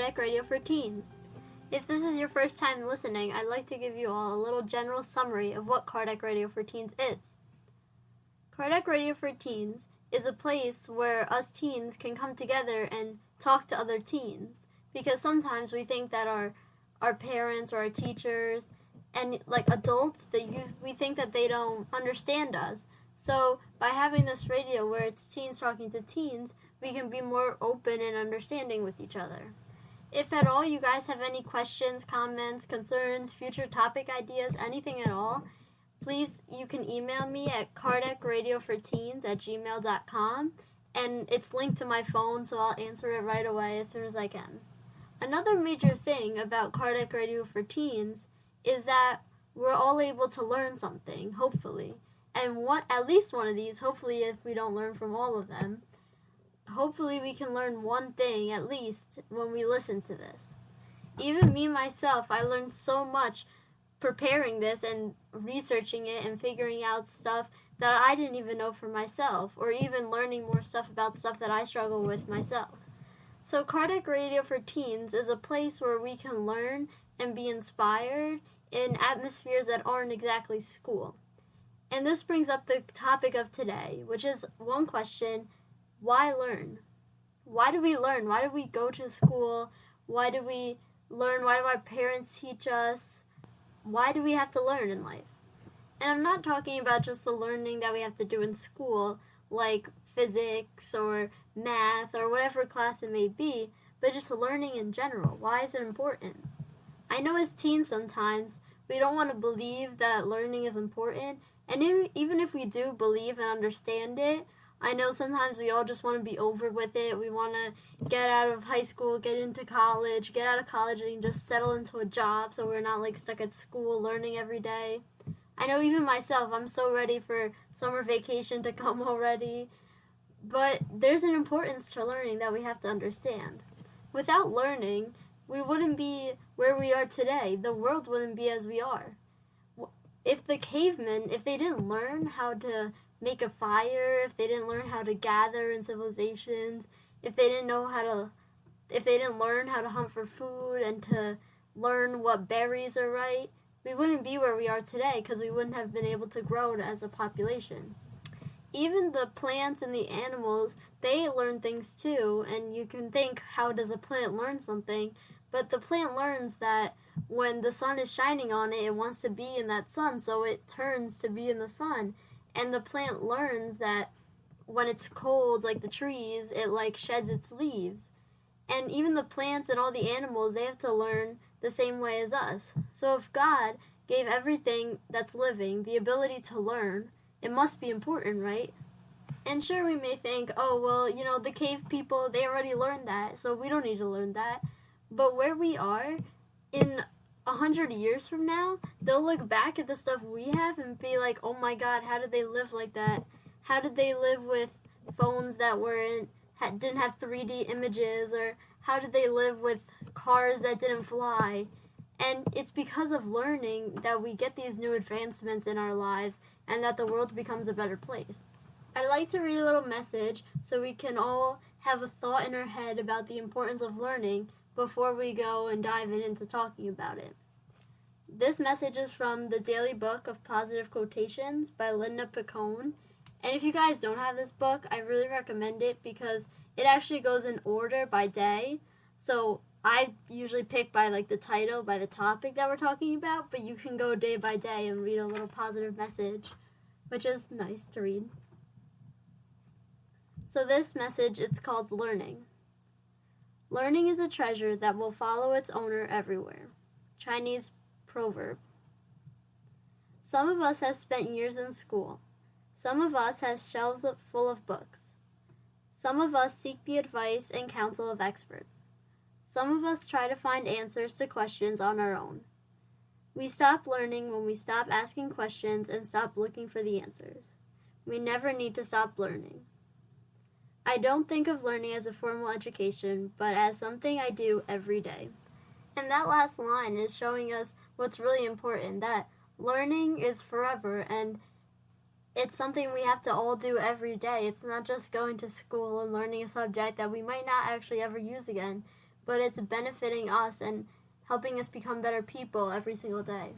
Kardec Radio for Teens. If this is your first time listening, I'd like to give you all a little general summary of what Kardec Radio for Teens is. Kardec Radio for Teens is a place where us teens can come together and talk to other teens, because sometimes we think that our parents or our teachers and like adults, we think that they don't understand us. So by having this radio where it's teens talking to teens, we can be more open and understanding with each other. If at all you guys have any questions, comments, concerns, future topic ideas, anything at all, please, you can email me at kardecradioforteens@gmail.com, and it's linked to my phone, so I'll answer it right away as soon as I can. Another major thing about Kardec Radio for Teens is that we're all able to learn something, hopefully. And at least one of these, hopefully if we don't learn from all of them, hopefully we can learn one thing at least when we listen to this. Even me myself, I learned so much preparing this and researching it and figuring out stuff that I didn't even know for myself, or even learning more stuff about stuff that I struggle with myself. So Kardec Radio for Teens is a place where we can learn and be inspired in atmospheres that aren't exactly school. And this brings up the topic of today, which is one question: why learn? Why do we learn? Why do we go to school? Why do we learn? Why do our parents teach us? Why do we have to learn in life? And I'm not talking about just the learning that we have to do in school, like physics or math or whatever class it may be, but just learning in general. Why is it important? I know as teens sometimes we don't want to believe that learning is important, and even if we do believe and understand it, I know sometimes we all just want to be over with it. We want to get out of high school, get into college, get out of college and just settle into a job so we're not like stuck at school learning every day. I know even myself, I'm so ready for summer vacation to come already. But there's an importance to learning that we have to understand. Without learning, we wouldn't be where we are today. The world wouldn't be as we are. If the cavemen, if they didn't learn how to make a fire, if they didn't learn how to gather in civilizations, if they didn't learn how to hunt for food and to learn what berries are right, we wouldn't be where we are today because we wouldn't have been able to grow as a population. Even the plants and the animals, they learn things too, and you can think, how does a plant learn something? But the plant learns that when the sun is shining on it, it wants to be in that sun, so it turns to be in the sun. And the plant learns that when it's cold, like the trees, it like sheds its leaves. And even the plants and all the animals, they have to learn the same way as us. So if God gave everything that's living the ability to learn, it must be important, right? And sure, we may think, oh, well, the cave people, they already learned that, so we don't need to learn that. But where we are, in 100 years from now, they'll look back at the stuff we have and be like, oh my God, how did they live like that? How did they live with phones that didn't have 3D images? Or how did they live with cars that didn't fly? And it's because of learning that we get these new advancements in our lives and that the world becomes a better place. I'd like to read a little message so we can all have a thought in our head about the importance of learning before we go and dive into talking about it. This message is from the Daily Book of Positive Quotations by Linda Picone. And if you guys don't have this book, I really recommend it because it actually goes in order by day. So I usually pick by like the title, by the topic that we're talking about, but you can go day by day and read a little positive message, which is nice to read. So this message, it's called Learning. Learning is a treasure that will follow its owner everywhere. Chinese proverb. Some of us have spent years in school. Some of us have shelves full of books. Some of us seek the advice and counsel of experts. Some of us try to find answers to questions on our own. We stop learning when we stop asking questions and stop looking for the answers. We never need to stop learning. I don't think of learning as a formal education, but as something I do every day. And that last line is showing us what's really important, that learning is forever, and it's something we have to all do every day. It's not just going to school and learning a subject that we might not actually ever use again. but it's benefiting us and helping us become better people every single day.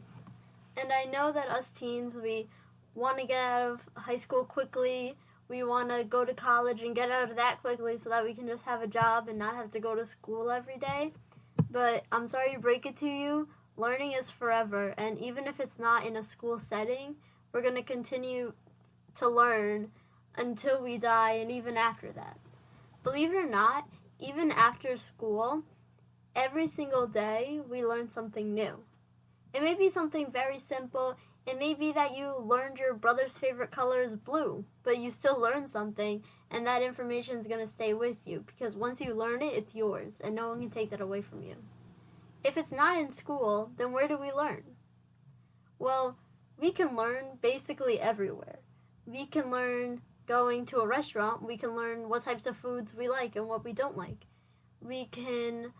And I know that us teens, we want to get out of high school quickly. We want to go to college and get out of that quickly so that we can just have a job and not have to go to school every day. But I'm sorry to break it to you, learning is forever. And even if it's not in a school setting, we're going to continue to learn until we die and even after that. Believe it or not, even after school, every single day we learn something new. It may be something very simple. It may be that you learned your brother's favorite color is blue, but you still learned something, and that information is going to stay with you because once you learn it, it's yours, and no one can take that away from you. If it's not in school, then where do we learn? Well, we can learn basically everywhere. We can learn going to a restaurant. We can learn what types of foods we like and what we don't like. We can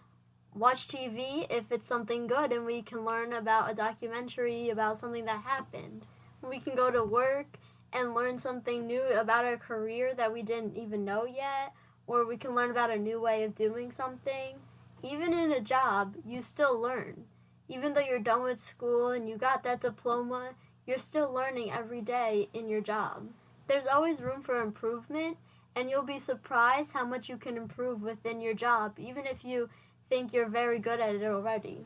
watch TV if it's something good, and we can learn about a documentary about something that happened. We can go to work and learn something new about our career that we didn't even know yet, or we can learn about a new way of doing something. Even in a job, you still learn. Even though you're done with school and you got that diploma, you're still learning every day in your job. There's always room for improvement, and you'll be surprised how much you can improve within your job, even if you think you're very good at it already.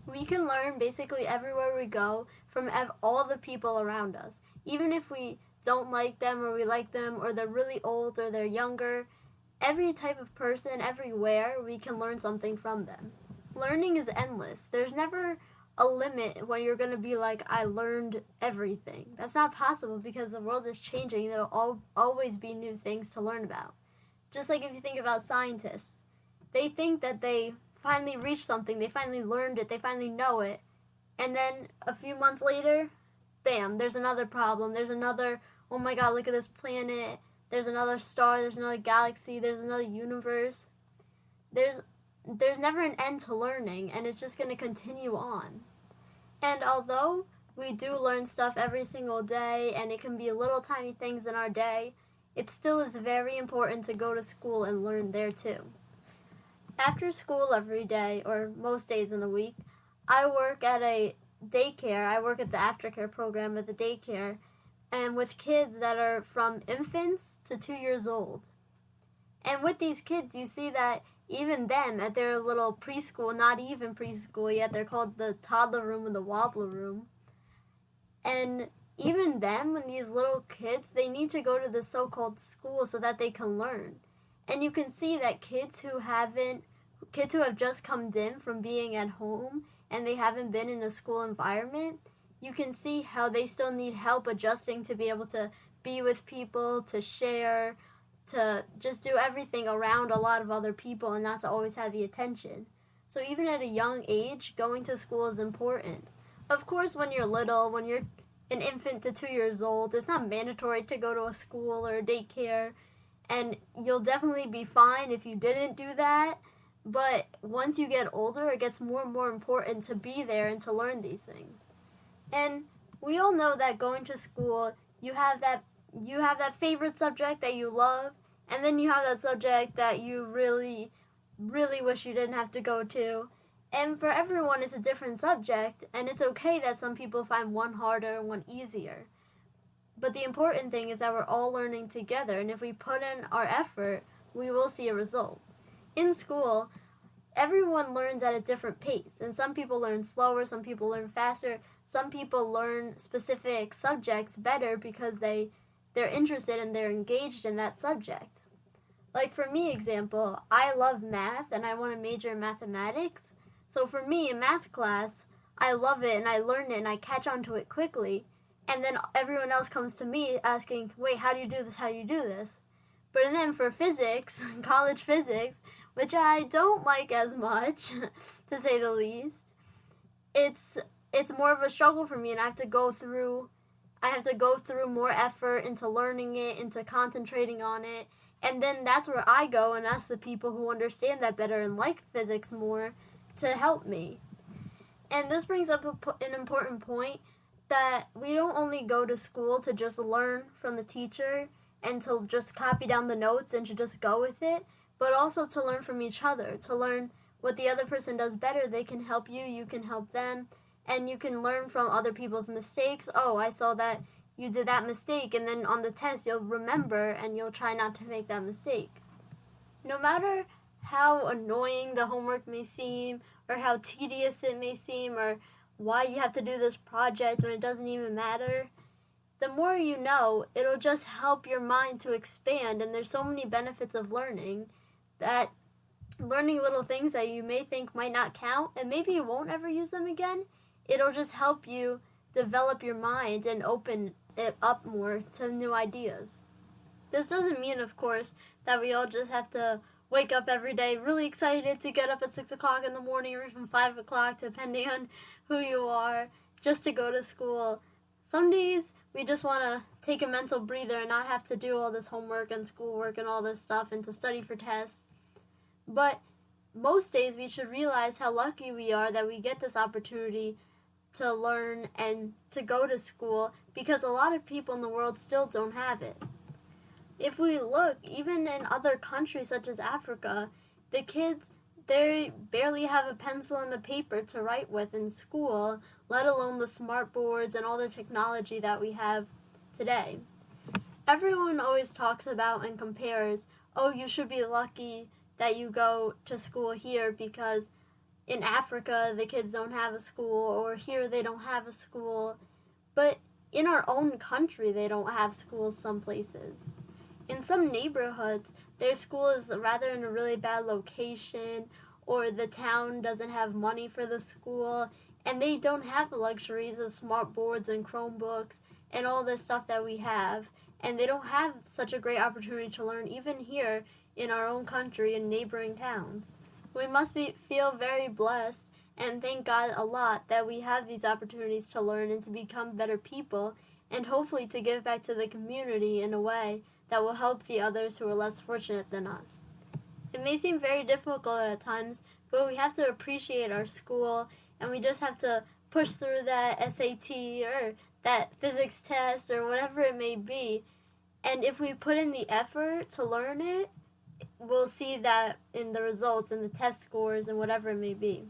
We can learn basically everywhere we go from all the people around us. Even if we don't like them or we like them or they're really old or they're younger, every type of person, everywhere, we can learn something from them. Learning is endless. There's never a limit when you're going to be like, I learned everything. That's not possible because the world is changing. There'll always be new things to learn about. Just like if you think about scientists. They think that they finally reached something, they finally learned it, they finally know it, and then a few months later, bam, there's another problem, there's another, oh my god, look at this planet, there's another star, there's another galaxy, there's another universe. There's never an end to learning, and it's just going to continue on. And although we do learn stuff every single day, and it can be little tiny things in our day, it still is very important to go to school and learn there too. After school every day, or most days in the week, I work at a daycare. I work at the aftercare program at the daycare, and with kids that are from infants to 2 years old. And with these kids, you see that even them, at their little preschool, not even preschool yet, they're called the toddler room and the wobbler room. And even them, when these little kids, they need to go to the so-called school so that they can learn. And you can see that kids who have just come in from being at home and they haven't been in a school environment, you can see how they still need help adjusting to be able to be with people, to share, to just do everything around a lot of other people and not to always have the attention. So even at a young age, going to school is important. Of course, when you're little, when you're an infant to 2 years old, it's not mandatory to go to a school or a daycare. And you'll definitely be fine if you didn't do that. But once you get older, it gets more and more important to be there and to learn these things. And we all know that going to school, you have that favorite subject that you love, and then you have that subject that you really, really wish you didn't have to go to. And for everyone, it's a different subject, and it's okay that some people find one harder and one easier. But the important thing is that we're all learning together, and if we put in our effort, we will see a result. In school, everyone learns at a different pace, and some people learn slower, some people learn faster, some people learn specific subjects better because they're interested and they're engaged in that subject. Like for me, example, I love math and I want to major in mathematics. So for me, in math class, I love it and I learn it and I catch on to it quickly. And then everyone else comes to me asking, wait, how do you do this? How do you do this? But then for physics, college physics, which I don't like as much, to say the least, it's more of a struggle for me, and I have to go through more effort into learning it, into concentrating on it, and then that's where I go and ask the people who understand that better and like physics more to help me. And this brings up an important point, that we don't only go to school to just learn from the teacher and to just copy down the notes and to just go with it, but also to learn from each other, to learn what the other person does better, they can help you, you can help them, and you can learn from other people's mistakes. Oh, I saw that you did that mistake, and then on the test you'll remember and you'll try not to make that mistake. No matter how annoying the homework may seem, or how tedious it may seem, or why you have to do this project when it doesn't even matter, the more you know, it'll just help your mind to expand. And there's so many benefits of learning, that learning little things that you may think might not count, and maybe you won't ever use them again, it'll just help you develop your mind and open it up more to new ideas. This doesn't mean, of course, that we all just have to wake up every day really excited to get up at 6 o'clock in the morning, or even 5 o'clock, depending on who you are, just to go to school. Some days we just want to take a mental breather and not have to do all this homework and schoolwork and all this stuff and to study for tests. But most days we should realize how lucky we are that we get this opportunity to learn and to go to school, because a lot of people in the world still don't have it. If we look, even in other countries such as Africa, the kids, they barely have a pencil and a paper to write with in school, let alone the smart boards and all the technology that we have today. Everyone always talks about and compares, oh, you should be lucky that you go to school here because in Africa the kids don't have a school, or here they don't have a school. But in our own country they don't have schools some places. In some neighborhoods, their school is rather in a really bad location, or the town doesn't have money for the school, and they don't have the luxuries of smart boards and Chromebooks and all this stuff that we have, and they don't have such a great opportunity to learn even here in our own country and neighboring towns. We must feel very blessed and thank God a lot that we have these opportunities to learn and to become better people, and hopefully to give back to the community in a way that will help the others who are less fortunate than us. It may seem very difficult at times, but we have to appreciate our school, and we just have to push through that SAT or that physics test or whatever it may be. And if we put in the effort to learn it, we'll see that in the results and the test scores and whatever it may be.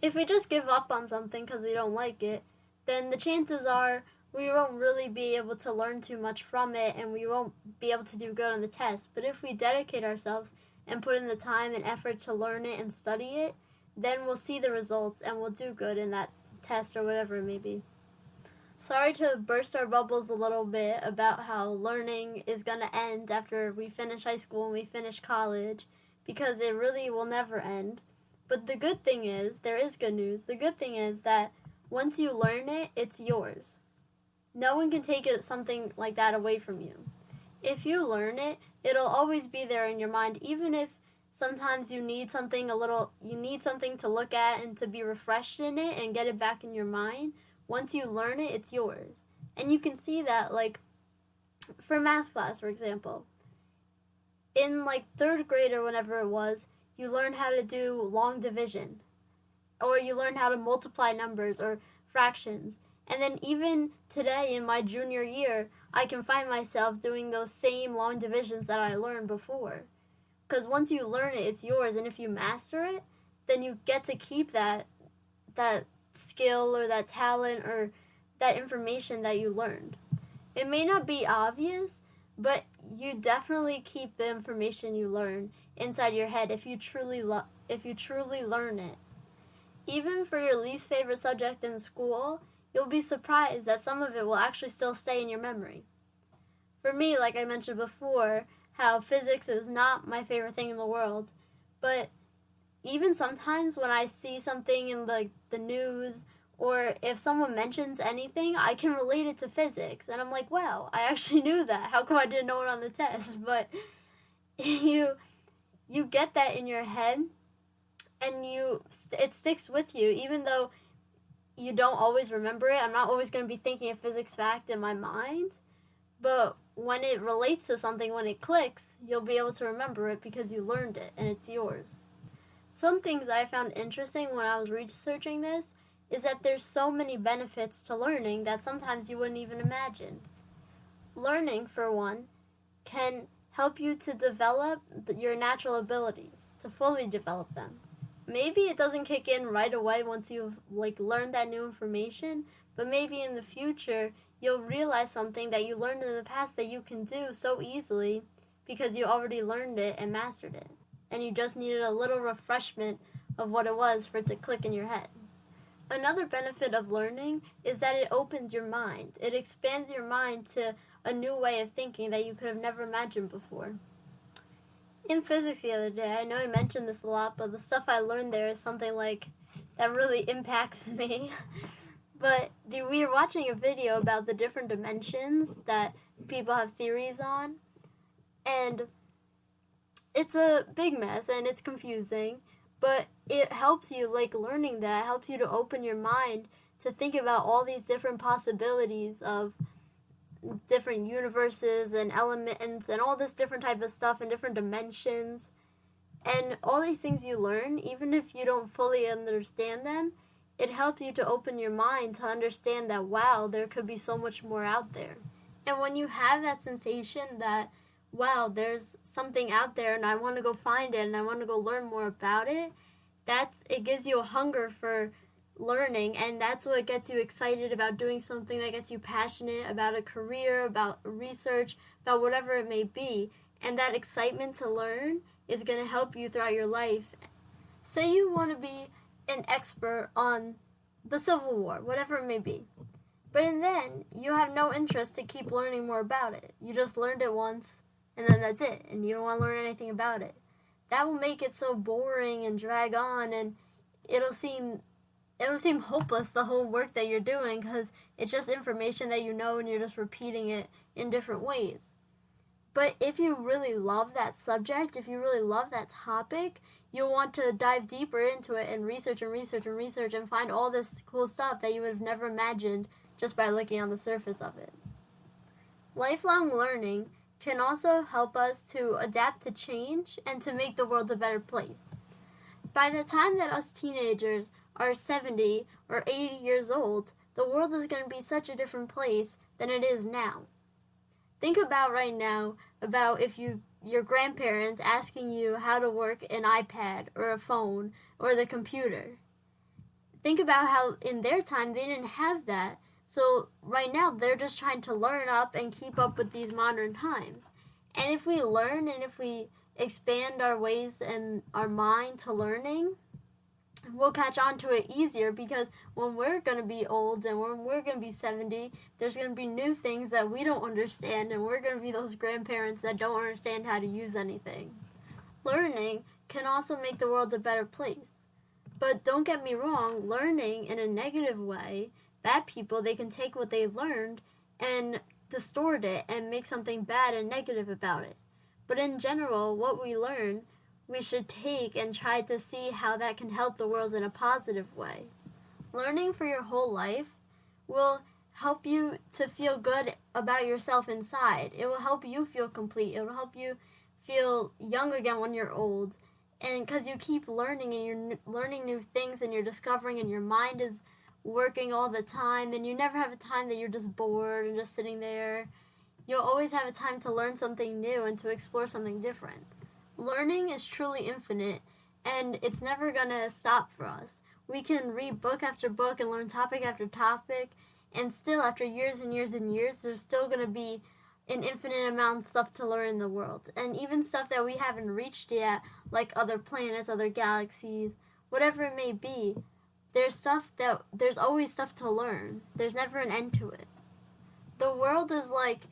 If we just give up on something because we don't like it, then the chances are we won't really be able to learn too much from it, and we won't be able to do good on the test. But if we dedicate ourselves and put in the time and effort to learn it and study it, then we'll see the results and we'll do good in that test or whatever it may be. Sorry to burst our bubbles a little bit about how learning is going to end after we finish high school and we finish college, because it really will never end. But the good thing is, there is good news. The good thing is that once you learn it, it's yours. No one can take something like that away from you. If you learn it, it'll always be there in your mind, even if sometimes you need something to look at and to be refreshed in it and get it back in your mind. Once you learn it, it's yours. And you can see that, like, for math class, for example. In, like, 3rd grade or whenever it was, you learn how to do long division. Or you learn how to multiply numbers or fractions. And then even today in my junior year, I can find myself doing those same long divisions that I learned before. Because once you learn it, it's yours. And if you master it, then you get to keep that skill or that talent or that information that you learned. It may not be obvious, but you definitely keep the information you learn inside your head if you truly learn it. Even for your least favorite subject in school, you'll be surprised that some of it will actually still stay in your memory. For me, like I mentioned before, how physics is not my favorite thing in the world, but even sometimes when I see something in the news, or if someone mentions anything, I can relate it to physics. And I'm like, wow, I actually knew that. How come I didn't know it on the test? But you get that in your head, and it sticks with you, even though you don't always remember it. I'm not always going to be thinking a physics fact in my mind, but when it relates to something, when it clicks, you'll be able to remember it because you learned it and it's yours. Some things that I found interesting when I was researching this is that there's so many benefits to learning that sometimes you wouldn't even imagine. Learning, for one, can help you to develop your natural abilities, to fully develop them. maybe it doesn't kick in right away once you've learned that new information, but maybe in the future you'll realize something that you learned in the past that you can do so easily because you already learned it and mastered it, and you just needed a little refreshment of what it was for it to click in your head. Another benefit of learning is that it opens your mind. It expands your mind to a new way of thinking that you could have never imagined before. In physics the other day, I know I mentioned this a lot, but the stuff I learned there is something that really impacts me. But we were watching a video about the different dimensions that people have theories on, and it's a big mess and it's confusing, but it helps you, learning that helps you to open your mind to think about all these different possibilities of different universes and elements and all this different type of stuff and different dimensions. And all these things you learn, even if you don't fully understand them, it helps you to open your mind to understand that, wow, there could be so much more out there. And when you have that sensation that, wow, there's something out there and I want to go find it and I want to go learn more about it, it gives you a hunger for learning, and that's what gets you excited about doing something, that gets you passionate about a career, about research, about whatever it may be. And that excitement to learn is going to help you throughout your life. Say you want to be an expert on the Civil War, whatever it may be, but then you have no interest to keep learning more about it. You just learned it once and then that's it, and you don't want to learn anything about it. That will make it so boring and drag on, and it'll seem hopeless, the whole work that you're doing, because it's just information that you know and you're just repeating it in different ways. But if you really love that subject, if you really love that topic, you'll want to dive deeper into it and research and research and research and find all this cool stuff that you would have never imagined just by looking on the surface of it. Lifelong learning can also help us to adapt to change and to make the world a better place. By the time that us teenagers are 70 or 80 years old, the world is going to be such a different place than it is now. Think about right now about if your grandparents asking you how to work an iPad or a phone or the computer. Think about how in their time they didn't have that. So right now they're just trying to learn up and keep up with these modern times. And if we learn and if we expand our ways and our mind to learning, we'll catch on to it easier, because when we're going to be old and when we're going to be 70, there's going to be new things that we don't understand, and we're going to be those grandparents that don't understand how to use anything. Learning can also make the world a better place. But don't get me wrong, learning in a negative way, bad people, they can take what they learned and distort it and make something bad and negative about it. But in general, what we learn, we should take and try to see how that can help the world in a positive way. Learning for your whole life will help you to feel good about yourself inside. It will help you feel complete. It will help you feel young again when you're old. And because you keep learning and you're learning new things and you're discovering and your mind is working all the time, and you never have a time that you're just bored and just sitting there. You'll always have a time to learn something new and to explore something different. Learning is truly infinite, and it's never going to stop for us. We can read book after book and learn topic after topic, and still after years and years and years, there's still going to be an infinite amount of stuff to learn in the world. And even stuff that we haven't reached yet, like other planets, other galaxies, whatever it may be, there's always stuff to learn. There's never an end to it. The world is like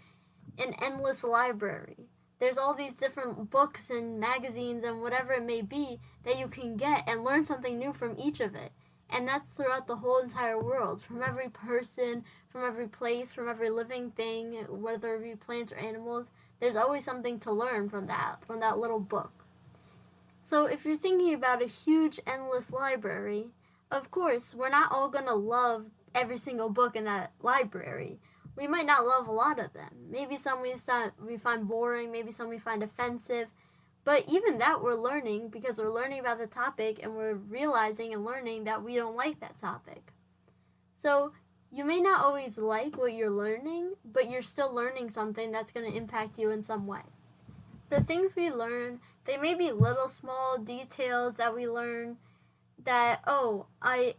an endless library. There's all these different books and magazines and whatever it may be that you can get and learn something new from each of it. And that's throughout the whole entire world, from every person, from every place, from every living thing, whether it be plants or animals. There's always something to learn from that little book. So if you're thinking about a huge, endless library, of course, we're not all going to love every single book in that library. We might not love a lot of them. Maybe some we find boring, maybe some we find offensive. But even that we're learning, because we're learning about the topic and we're realizing and learning that we don't like that topic. So you may not always like what you're learning, but you're still learning something that's going to impact you in some way. The things we learn, they may be little small details that we learn, that, oh, I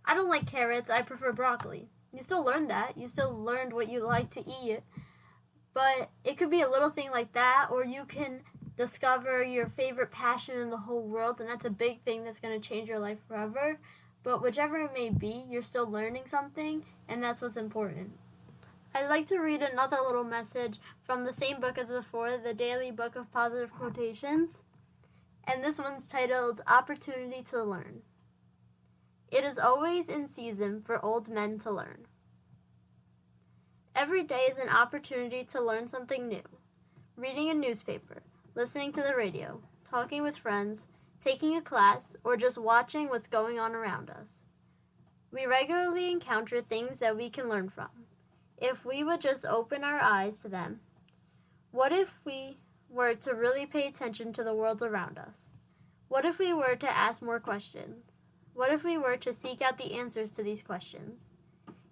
don't like carrots, I prefer broccoli. You still learned that. You still learned what you like to eat. But it could be a little thing like that, or you can discover your favorite passion in the whole world, and that's a big thing that's going to change your life forever. But whichever it may be, you're still learning something, and that's what's important. I'd like to read another little message from the same book as before, the Daily Book of Positive Quotations. And this one's titled, Opportunity to Learn. It is always in season for old men to learn. Every day is an opportunity to learn something new. Reading a newspaper, listening to the radio, talking with friends, taking a class, or just watching what's going on around us. We regularly encounter things that we can learn from, if we would just open our eyes to them. What if we were to really pay attention to the world around us? What if we were to ask more questions? What if we were to seek out the answers to these questions?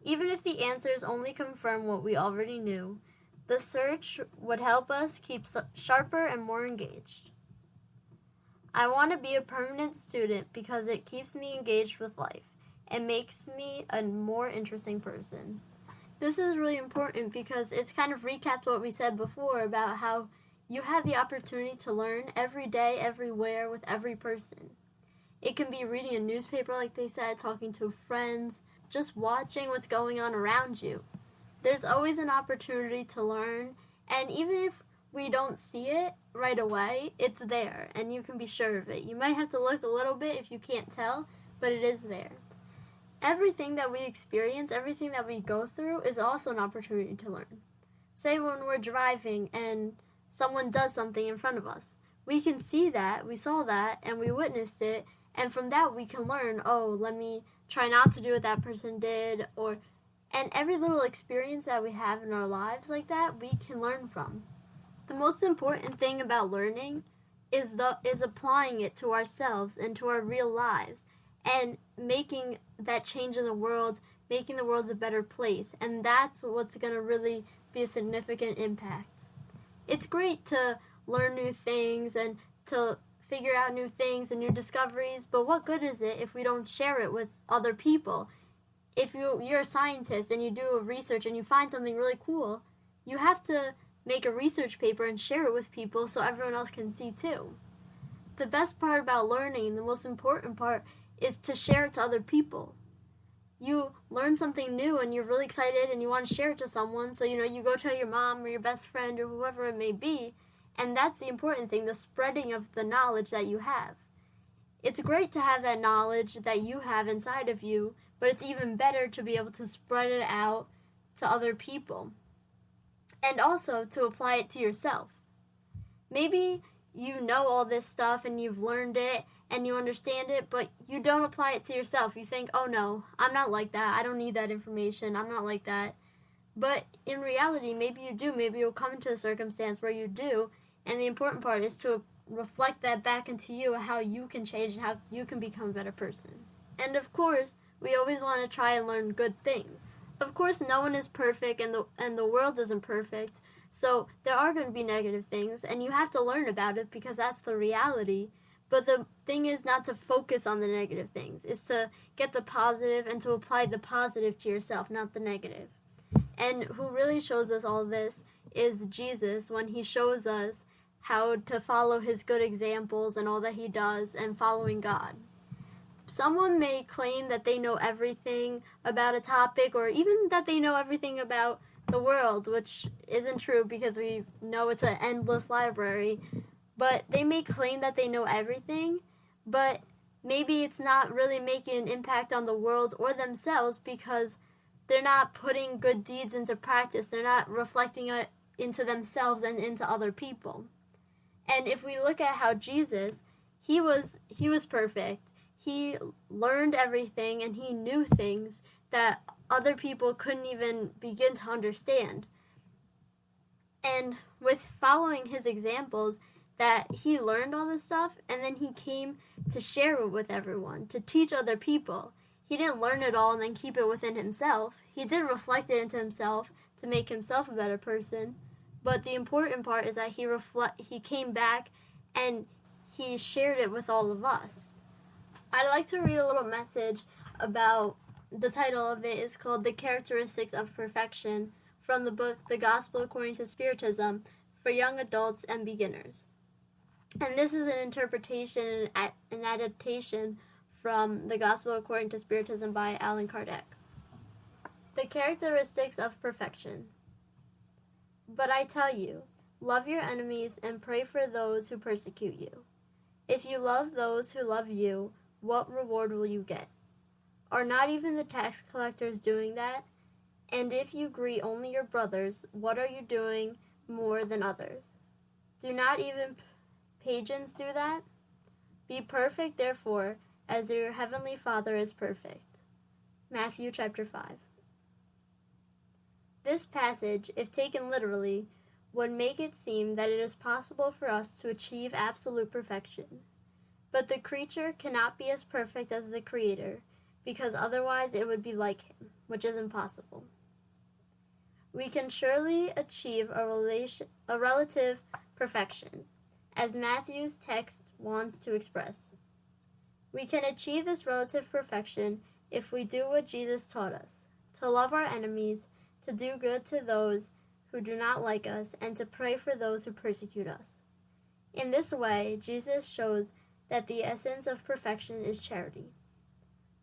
Even if the answers only confirm what we already knew, the search would help us keep sharper and more engaged. I want to be a permanent student because it keeps me engaged with life and makes me a more interesting person. This is really important because it's kind of recapped what we said before about how you have the opportunity to learn every day, everywhere, with every person. It can be reading a newspaper, like they said, talking to friends, just watching what's going on around you. There's always an opportunity to learn, and even if we don't see it right away, it's there, and you can be sure of it. You might have to look a little bit if you can't tell, but it is there. Everything that we experience, everything that we go through is also an opportunity to learn. Say when we're driving and someone does something in front of us. We can see that, we saw that, and we witnessed it, and from that we can learn, oh, let me try not to do what that person did, and every little experience that we have in our lives like that, we can learn from. The most important thing about learning is applying it to ourselves and to our real lives, and making that change in the world, making the world a better place, and that's what's going to really be a significant impact. It's great to learn new things and to figure out new things and new discoveries, but what good is it if we don't share it with other people? If you're a scientist and you do a research and you find something really cool, you have to make a research paper and share it with people so everyone else can see too. The best part about learning, the most important part, is to share it to other people. You learn something new and you're really excited and you want to share it to someone, so you go tell your mom or your best friend or whoever it may be, and that's the important thing, the spreading of the knowledge that you have. It's great to have that knowledge that you have inside of you, but it's even better to be able to spread it out to other people. And also to apply it to yourself. Maybe you know all this stuff and you've learned it and you understand it, but you don't apply it to yourself. You think, oh no, I'm not like that. I don't need that information. I'm not like that. But in reality, maybe you do. Maybe you'll come into a circumstance where you do. And the important part is to reflect that back into you, how you can change and how you can become a better person. And of course, we always want to try and learn good things. Of course, no one is perfect and the world isn't perfect. So there are going to be negative things and you have to learn about it because that's the reality. But the thing is not to focus on the negative things. It's to get the positive and to apply the positive to yourself, not the negative. And who really shows us all this is Jesus, when he shows us how to follow his good examples and all that he does and following God. Someone may claim that they know everything about a topic or even that they know everything about the world, which isn't true because we know it's an endless library. But they may claim that they know everything, but maybe it's not really making an impact on the world or themselves because they're not putting good deeds into practice. They're not reflecting it into themselves and into other people. And if we look at how Jesus, he was perfect. He learned everything and he knew things that other people couldn't even begin to understand. And with following his examples, that he learned all this stuff and then he came to share it with everyone, to teach other people. He didn't learn it all and then keep it within himself. He did reflect it into himself to make himself a better person. But the important part is that he came back and he shared it with all of us. I'd like to read a little message about, the title of it is called The Characteristics of Perfection, from the book The Gospel According to Spiritism for Young Adults and Beginners. And this is an interpretation and an adaptation from The Gospel According to Spiritism by Allan Kardec. The Characteristics of Perfection. But I tell you, love your enemies and pray for those who persecute you. If you love those who love you, what reward will you get? Are not even the tax collectors doing that? And if you greet only your brothers, what are you doing more than others? Do not even pagans do that? Be perfect, therefore, as your heavenly Father is perfect. Matthew chapter 5. This passage, if taken literally, would make it seem that it is possible for us to achieve absolute perfection. But the creature cannot be as perfect as the Creator, because otherwise it would be like him, which is impossible. We can surely achieve a relative perfection, as Matthew's text wants to express. We can achieve this relative perfection if we do what Jesus taught us, to love our enemies, to do good to those who do not like us, and to pray for those who persecute us. In this way, Jesus shows that the essence of perfection is charity.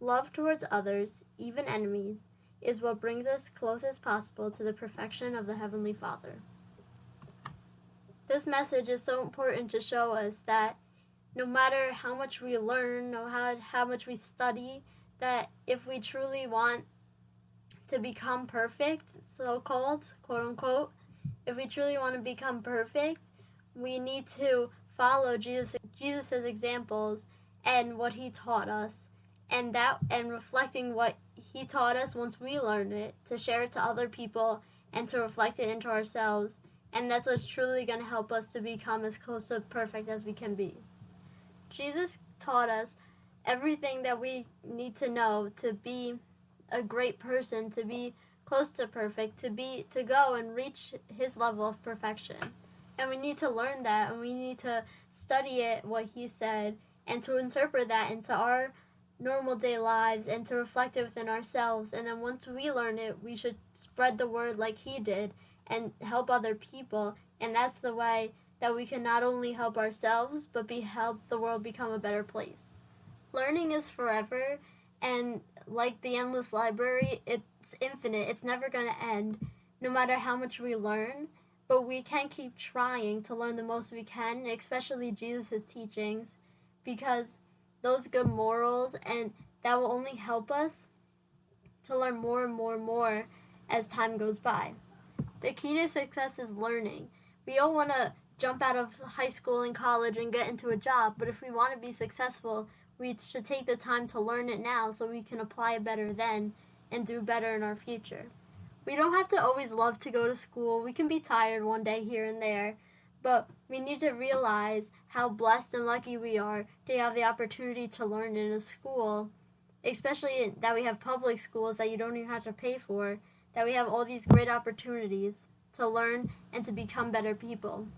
Love towards others, even enemies, is what brings us close as possible to the perfection of the Heavenly Father. This message is so important to show us that no matter how much we learn, no matter how much we study, that if we truly want to become perfect, so-called, quote-unquote, if we truly want to become perfect, we need to follow Jesus's examples and what he taught us, and reflecting what he taught us once we learn it, to share it to other people and to reflect it into ourselves, and that's what's truly going to help us to become as close to perfect as we can be. Jesus taught us everything that we need to know to be a great person, to be close to perfect, to go and reach his level of perfection. And we need to learn that, and we need to study it, what he said, and to interpret that into our normal day lives and to reflect it within ourselves. And then once we learn it, we should spread the word like he did and help other people. And that's the way that we can not only help ourselves, but help the world become a better place. Learning is forever, and like the endless library, it's infinite. It's never going to end, no matter how much we learn. But we can keep trying to learn the most we can, especially Jesus' teachings, because those good morals, and that will only help us to learn more and more and more as time goes by. The key to success is learning. We all want to jump out of high school and college and get into a job, but if we want to be successful, we should take the time to learn it now so we can apply it better then and do better in our future. We don't have to always love to go to school. We can be tired one day here and there, but we need to realize how blessed and lucky we are to have the opportunity to learn in a school, especially that we have public schools that you don't even have to pay for, that we have all these great opportunities to learn and to become better people.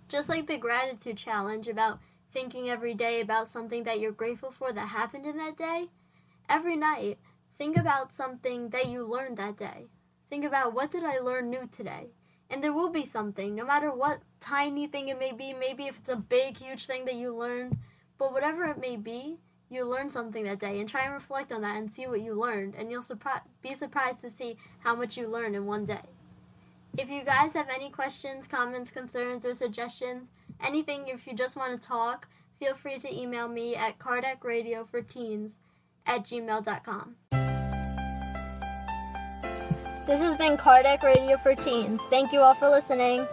Just like the gratitude challenge about thinking every day about something that you're grateful for that happened in that day, every night, think about something that you learned that day. Think about, what did I learn new today? And there will be something, no matter what tiny thing it may be, maybe if it's a big, huge thing that you learned, but whatever it may be, you learned something that day, and try and reflect on that and see what you learned, and you'll be surprised to see how much you learn in one day. If you guys have any questions, comments, concerns, or suggestions, anything, if you just want to talk, feel free to email me at kardecradioforteens@gmail.com. This has been Kardec Radio for Teens. Thank you all for listening.